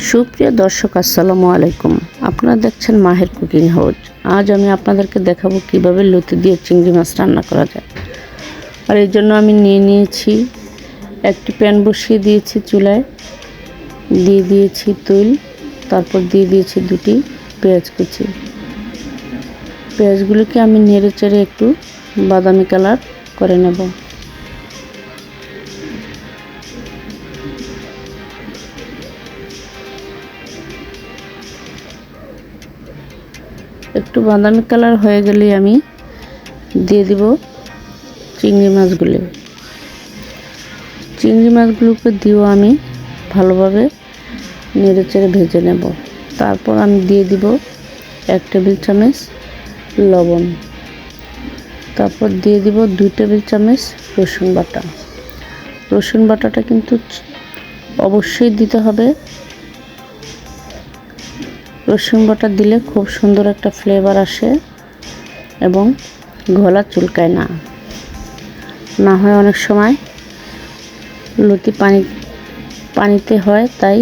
সুপ্রিয় দর্শক, আসসালামু আলাইকুম। আপনারা দেখছেন মাহের কুকিং হাউস। আজ আমি আপনাদেরকে দেখাবো কিভাবে লতি দিয়ে চিংড়ি মাছ রান্না করা যায়। আর এই জন্য আমি নিয়েছি একটি প্যান, বসিয়ে দিয়েছি চুলায়, দিয়ে দিয়েছি তেল, তারপর দিয়ে দিয়েছি দুটি পেঁয়াজ কুচি। পেঁয়াজগুলোকে আমি নেড়ে চেড়ে একটু বাদামি কালার করে নেব। একটু বাদামি কালার হয়ে গেলে আমি দিয়ে দিব চিংড়ি মাছগুলো। চিংড়ি মাছগুলোকে দিয়েও আমি ভালোভাবে নেড়ে চেড়ে ভেজে নেব। তারপর আমি দিয়ে দিব 1 টেবিল চামচ লবণ, তারপর দিয়ে দিব 2 টেবিল চামচ রসুন বাটা। রসুন বাটাটা কিন্তু অবশ্যই দিতে হবে। রসুন বাটা দিলে খুব সুন্দর একটা ফ্লেভার আসে এবং গলা চুলকায় না হয় অনেক সময় লতি পানিতে হয়, তাই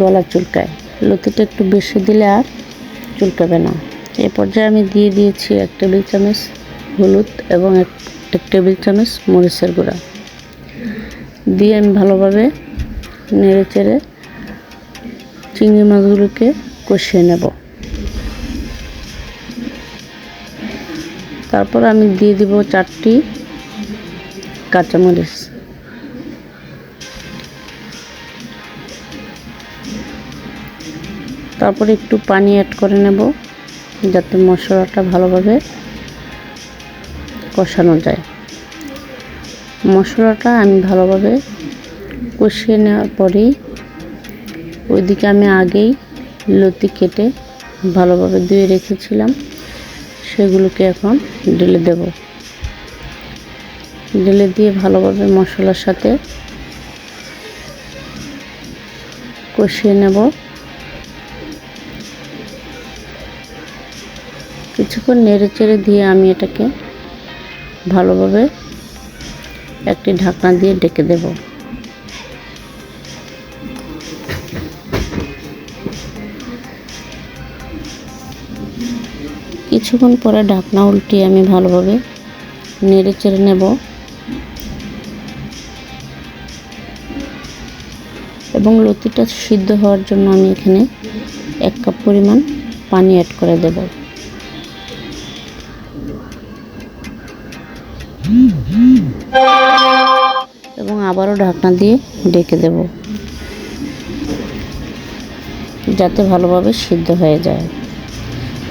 গলা চুলকায়। লতিটা একটু বেশি দিলে আর চুলকাবে না। এ পর্যায়ে আমি দিয়ে দিয়েছি 1 টেবিল চামচ হলুদ এবং 1 টেবিল চামচ মরিচের গুঁড়া দিয়ে আমি ভালোভাবে নেড়ে চেড়ে চিংড়ি মাছগুলোকে কষিয়ে নেব। তারপর আমি দিয়ে দিব 4টি কাঁচামরিচ। তারপর একটু পানি অ্যাড করে নেব যাতে মশলাটা ভালোভাবে কষানো যায়। মশলাটা আমি ভালোভাবে কষিয়ে নেওয়ার পরেই ওইদিকে আমি আগেই লতি কেটে ভালোভাবে ধুয়ে রেখেছিলাম, সেগুলোকে এখন ঢেলে দেব। ঢেলে দিয়ে ভালোভাবে মশলার সাথে কষিয়ে নেব। কিছুক্ষণ নেড়ে চেড়ে দিয়ে আমি এটাকে ভালোভাবে একটি ঢাকনা দিয়ে ঢেকে দেব। কিছুক্ষণ পরে ঢাকনা উল্টিয়ে আমি ভালোভাবে নেড়ে চেড়ে নেব এবং লতিটা সিদ্ধ হওয়ার জন্য আমি এখানে 1 কাপ পরিমাণ পানি অ্যাড করে দেব। এবং আবারও ঢাকনা দিয়ে ঢেকে দেব যাতে ভালোভাবে সিদ্ধ হয়ে যায়।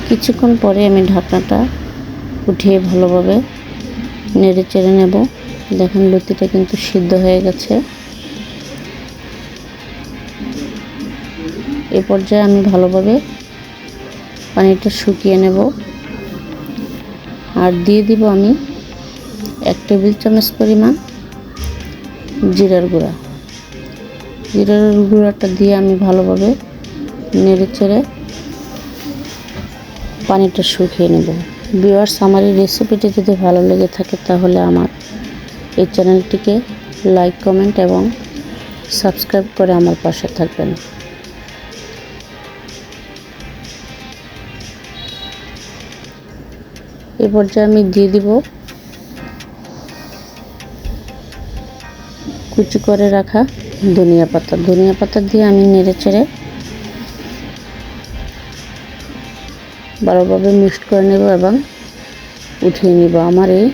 কিছুক্ষণ পরে আমি ঢাকনাটা উঠিয়ে ভালোভাবে নেড়ে চেড়ে নেব। দেখুন লতিটা কিন্তু সিদ্ধ হয়ে গেছে। এ পর্যায়ে আমি ভালোভাবে পানিটা শুকিয়ে নেব আর দিয়ে দিব আমি 1 টেবিল চামচ পরিমাণ জিরার গুঁড়া। জিরার গুঁড়াটা দিয়ে আমি ভালোভাবে নেড়ে চেড়ে পানিটা শুকিয়ে নেব। ভিউয়ার্স, আমার এই রেসিপিটি যদি ভালো লেগে থাকে তাহলে আমার এই চ্যানেলটিকে লাইক, কমেন্ট এবং সাবস্ক্রাইব করে আমার পাশে থাকবেন। এই পর্যায়ে আমি দিয়ে দিব কুচি করে রাখা ধনিয়া পাতা। ধনিয়া পাতা দিয়ে আমি নেড়ে চেড়ে ভালোভাবে মিক্সড করে নেব এবং উঠিয়ে নেব। আমার এই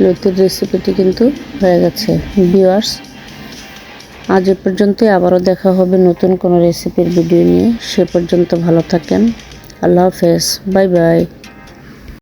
লতির রেসিপিটি কিন্তু হয়ে গেছে। ভিউয়ার্স, আজ এ পর্যন্তই। আবারও দেখা হবে নতুন কোনো রেসিপির ভিডিও নিয়ে। সে পর্যন্ত ভালো থাকেন। আল্লাহ হাফেজ। Bye bye.